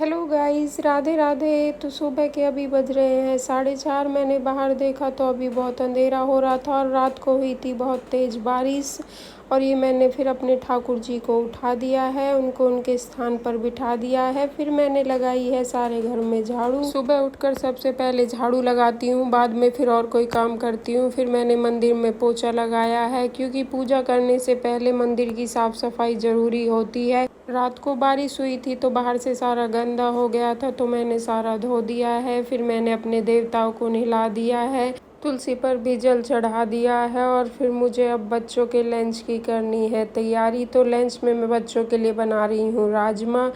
Hello guys, Radhe Radhe. तो सुबह के अभी बज रहे हैं 4:30। मैंने बाहर देखा तो अभी बहुत अंधेरा हो रहा था और रात को हुई थी बहुत तेज़ बारिश। और ये मैंने फिर अपने ठाकुर जी को उठा दिया है, उनको उनके स्थान पर बिठा दिया है। फिर मैंने लगाई है सारे घर में झाड़ू। सुबह उठकर सबसे पहले झाड़ू लगाती हूँ, बाद में फिर और कोई काम करती हूँ। फिर मैंने मंदिर में पोछा लगाया है, क्योंकि पूजा करने से पहले मंदिर की साफ़ सफाई ज़रूरी होती है। रात को बारिश हुई थी तो बाहर से सारा गंदा हो गया था, तो मैंने सारा धो दिया है। फिर मैंने अपने देवताओं को नहला दिया है, तुलसी पर भी जल चढ़ा दिया है। और फिर मुझे अब बच्चों के लंच की करनी है तैयारी। तो लंच में मैं बच्चों के लिए बना रही हूँ राजमा,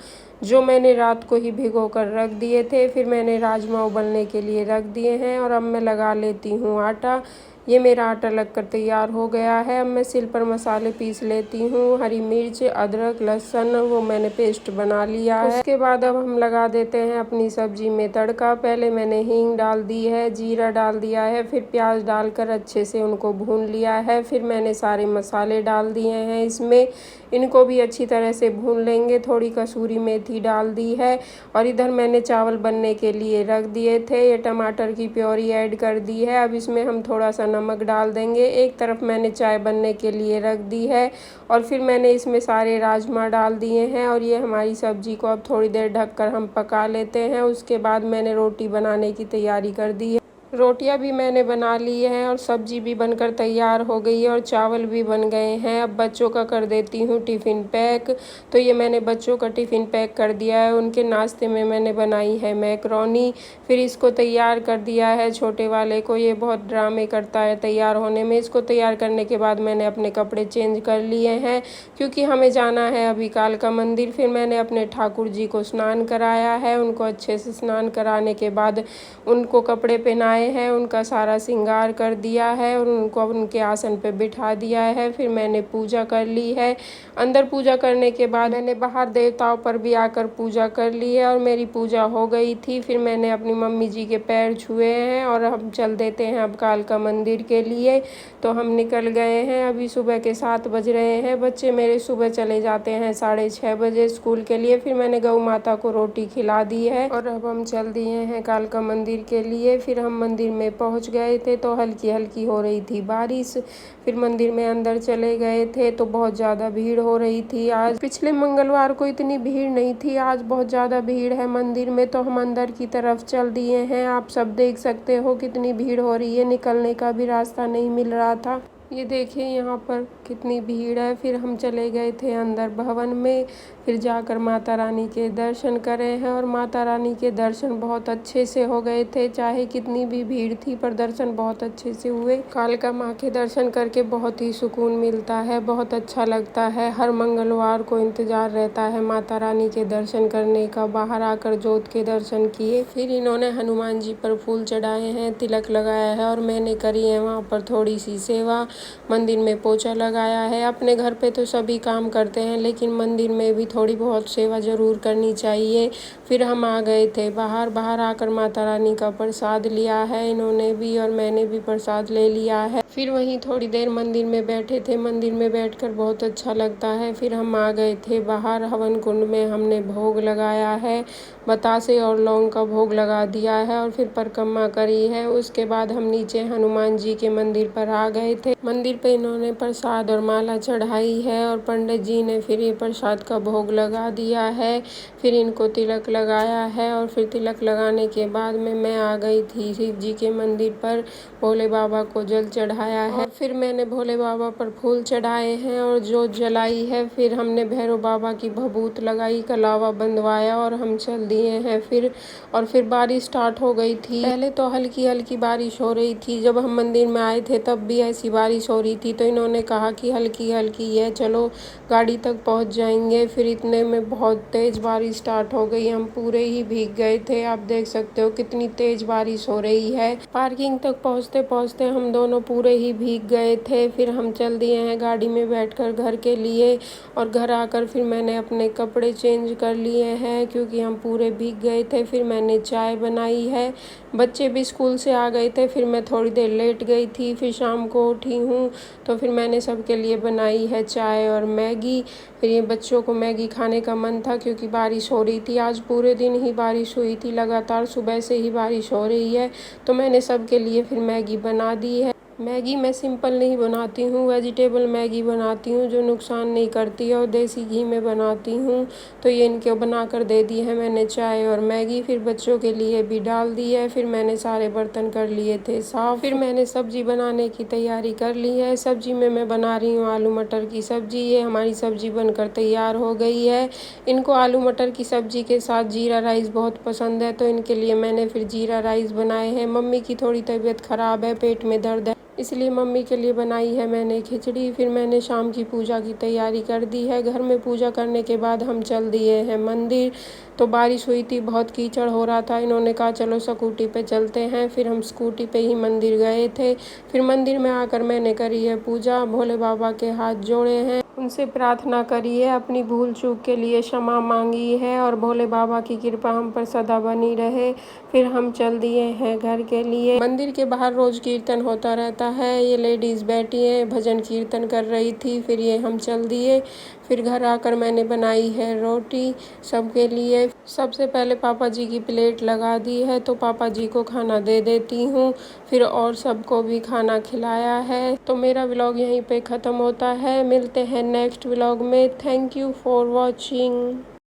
जो मैंने रात को ही भिगो कर रख दिए थे। फिर मैंने राजमा उबलने के लिए रख दिए हैं और अब मैं लगा लेती हूँ आटा। ये मेरा आटा लगकर तैयार हो गया है। अब मैं सिल पर मसाले पीस लेती हूँ। हरी मिर्च, अदरक, लहसुन वो मैंने पेस्ट बना लिया है। उसके बाद अब हम लगा देते हैं अपनी सब्जी में तड़का। पहले मैंने हींग डाल दी है, जीरा डाल दिया है, फिर प्याज डालकर अच्छे से उनको भून लिया है। फिर मैंने सारे मसाले डाल दिए हैं इसमें, इनको भी अच्छी तरह से भून लेंगे। थोड़ी कसूरी मेथी डाल दी है और इधर मैंने चावल बनने के लिए रख दिए थे। ये टमाटर की प्योरी ऐड कर दी है। अब इसमें हम थोड़ा सा नमक डाल देंगे। एक तरफ मैंने चाय बनने के लिए रख दी है और फिर मैंने इसमें सारे राजमा डाल दिए हैं। और ये हमारी सब्जी को अब थोड़ी देर ढककर हम पका लेते हैं। उसके बाद मैंने रोटी बनाने की तैयारी कर दी है। रोटियां भी मैंने बना ली हैं और सब्जी भी बनकर तैयार हो गई है और चावल भी बन गए हैं। अब बच्चों का कर देती हूँ टिफ़िन पैक। तो ये मैंने बच्चों का टिफ़िन पैक कर दिया है। उनके नाश्ते में मैंने बनाई है मैकरोनी। फिर इसको तैयार कर दिया है छोटे वाले को, ये बहुत ड्रामे करता है तैयार होने में। इसको तैयार करने के बाद मैंने अपने कपड़े चेंज कर लिए हैं, क्योंकि हमें जाना है अभी कालका मंदिर। फिर मैंने अपने ठाकुर जी को स्नान कराया है। उनको अच्छे से स्नान कराने के बाद उनको कपड़े पहनाए हैं, उनका सारा श्रृंगार कर दिया है और उनको उनके आसन पे बिठा दिया है। फिर मैंने पूजा कर ली है। अंदर पूजा करने के बाद मैंने बाहर देवताओं पर भी आकर पूजा कर ली है और मेरी पूजा हो गई थी। फिर मैंने अपनी मम्मी जी के पैर छुए हैं और हम चल देते हैं अब कालका मंदिर के लिए। तो हम निकल गए हैं। अभी सुबह के 7 बज रहे हैं। बच्चे मेरे सुबह चले जाते हैं 6:30 बजे स्कूल के लिए। फिर मैंने गौ माता को रोटी खिला दी है और अब हम चल दिए हैं कालका मंदिर के लिए। फिर हम मंदिर में पहुंच गए थे तो हल्की हल्की हो रही थी बारिश। फिर मंदिर में अंदर चले गए थे तो बहुत ज़्यादा भीड़ हो रही थी। आज पिछले मंगलवार को इतनी भीड़ नहीं थी, आज बहुत ज़्यादा भीड़ है मंदिर में। तो हम अंदर की तरफ चल दिए हैं। आप सब देख सकते हो कितनी भीड़ हो रही है, निकलने का भी रास्ता नहीं मिल रहा था। ये देखिए यहाँ पर कितनी भीड़ है। फिर हम चले गए थे अंदर भवन में। फिर जाकर माता रानी के दर्शन करे हैं और माता रानी के दर्शन बहुत अच्छे से हो गए थे। चाहे कितनी भी भीड़ थी पर दर्शन बहुत अच्छे से हुए। कालका माँ के दर्शन करके बहुत ही सुकून मिलता है, बहुत अच्छा लगता है। हर मंगलवार को इंतज़ार रहता है माता रानी के दर्शन करने का। बाहर आकर जोत के दर्शन किए। फिर इन्होंने हनुमान जी पर फूल चढ़ाए हैं, तिलक लगाया है और मैंने करी है वहाँ पर थोड़ी सी सेवा। मंदिर में पोछा लगाया है। अपने घर पे तो सभी काम करते हैं, लेकिन मंदिर में भी थोड़ी बहुत सेवा ज़रूर करनी चाहिए। फिर हम आ गए थे बाहर। बाहर आकर माता रानी का प्रसाद लिया है इन्होंने भी और मैंने भी प्रसाद ले लिया है। फिर वहीं थोड़ी देर मंदिर में बैठे थे। मंदिर में बैठकर बहुत अच्छा लगता है। फिर हम आ गए थे बाहर। हवन कुंड में हमने भोग लगाया है, बतासे और लौंग का भोग लगा दिया है और फिर परिक्रमा करी है। उसके बाद हम नीचे हनुमान जी के मंदिर पर आ गए थे। मंदिर पे इन्होंने प्रसाद और माला चढ़ाई है और पंडित जी ने फिर ये प्रसाद का भोग लगा दिया है। फिर इनको तिलक लगाया है और फिर तिलक लगाने के बाद में मैं आ गई थी शिव जी के मंदिर पर। भोले बाबा को जल चढ़ाया है। फिर मैंने भोले बाबा पर फूल चढ़ाए हैं और जोत जलाई है। फिर हमने भैरव बाबा की भभूत लगाई, कलावा बंधवाया और हम चल दिए हैं। फिर बारिश स्टार्ट हो गई थी। पहले तो हल्की हल्की बारिश हो रही थी। जब हम मंदिर में आए थे तब भी ऐसी बारिश हो रही थी। तो इन्होंने कहा कि हल्की हल्की है, चलो गाड़ी तक पहुंच जाएंगे। फिर इतने में बहुत तेज़ बारिश स्टार्ट हो गई। हम पूरे ही भीग गए थे। आप देख सकते हो कितनी तेज़ बारिश हो रही है। पार्किंग तक पहुंचते पहुंचते हम दोनों पूरे पूरे ही भीग गए थे। फिर हम चल दिए हैं गाड़ी में बैठकर घर के लिए, और घर आकर फिर मैंने अपने कपड़े चेंज कर लिए हैं क्योंकि हम पूरे भीग गए थे। फिर मैंने चाय बनाई है, बच्चे भी स्कूल से आ गए थे। फिर मैं थोड़ी देर लेट गई थी, फिर शाम को उठी हूँ तो फिर मैंने सबके लिए बनाई है चाय और मैगी। फिर ये बच्चों को मैगी खाने का मन था क्योंकि बारिश हो रही थी, आज पूरे दिन ही बारिश हुई थी, लगातार सुबह से ही बारिश हो रही है। तो मैंने सबके लिए फिर मैगी बना दी है। मैगी मैं सिंपल नहीं बनाती हूँ, वेजिटेबल मैगी बनाती हूँ जो नुकसान नहीं करती है, और देसी घी में बनाती हूँ। तो ये इनको बनाकर दे दी है मैंने चाय और मैगी। फिर बच्चों के लिए भी डाल दी है। फिर मैंने सारे बर्तन कर लिए थे साफ़। फिर मैंने सब्ज़ी बनाने की तैयारी कर ली है। सब्ज़ी में मैं बना रही हूँ आलू मटर की सब्ज़ी। ये हमारी सब्ज़ी बनकर तैयार हो गई है। इनको आलू मटर की सब्ज़ी के साथ जीरा राइस बहुत पसंद है, तो इनके लिए मैंने फिर जीरा राइस बनाए हैं। मम्मी की थोड़ी तबीयत ख़राब है, पेट में दर्द है, इसलिए मम्मी के लिए बनाई है मैंने खिचड़ी। फिर मैंने शाम की पूजा की तैयारी कर दी है। घर में पूजा करने के बाद हम चल दिए हैं मंदिर। तो बारिश हुई थी, बहुत कीचड़ हो रहा था, इन्होंने कहा चलो स्कूटी पे चलते हैं। फिर हम स्कूटी पे ही मंदिर गए थे। फिर मंदिर में आकर मैंने करी है पूजा, भोले बाबा के हाथ जोड़े हैं, उनसे प्रार्थना करी है, अपनी भूल चूक के लिए क्षमा मांगी है, और भोले बाबा की कृपा हम पर सदा बनी रहे। फिर हम चल दिए हैं घर के लिए। मंदिर के बाहर रोज कीर्तन होता रहता है। ये लेडीज़ बैठी हैं, भजन कीर्तन कर रही थी। फिर ये हम चल दिए। फिर घर आकर मैंने बनाई है रोटी सबके लिए। सबसे पहले पापा जी की प्लेट लगा दी है, तो पापा जी को खाना दे देती हूँ। फिर और सबको भी खाना खिलाया है। तो मेरा व्लॉग यहीं पे ख़त्म होता है। मिलते हैं नेक्स्ट व्लॉग में। Thank you for watching.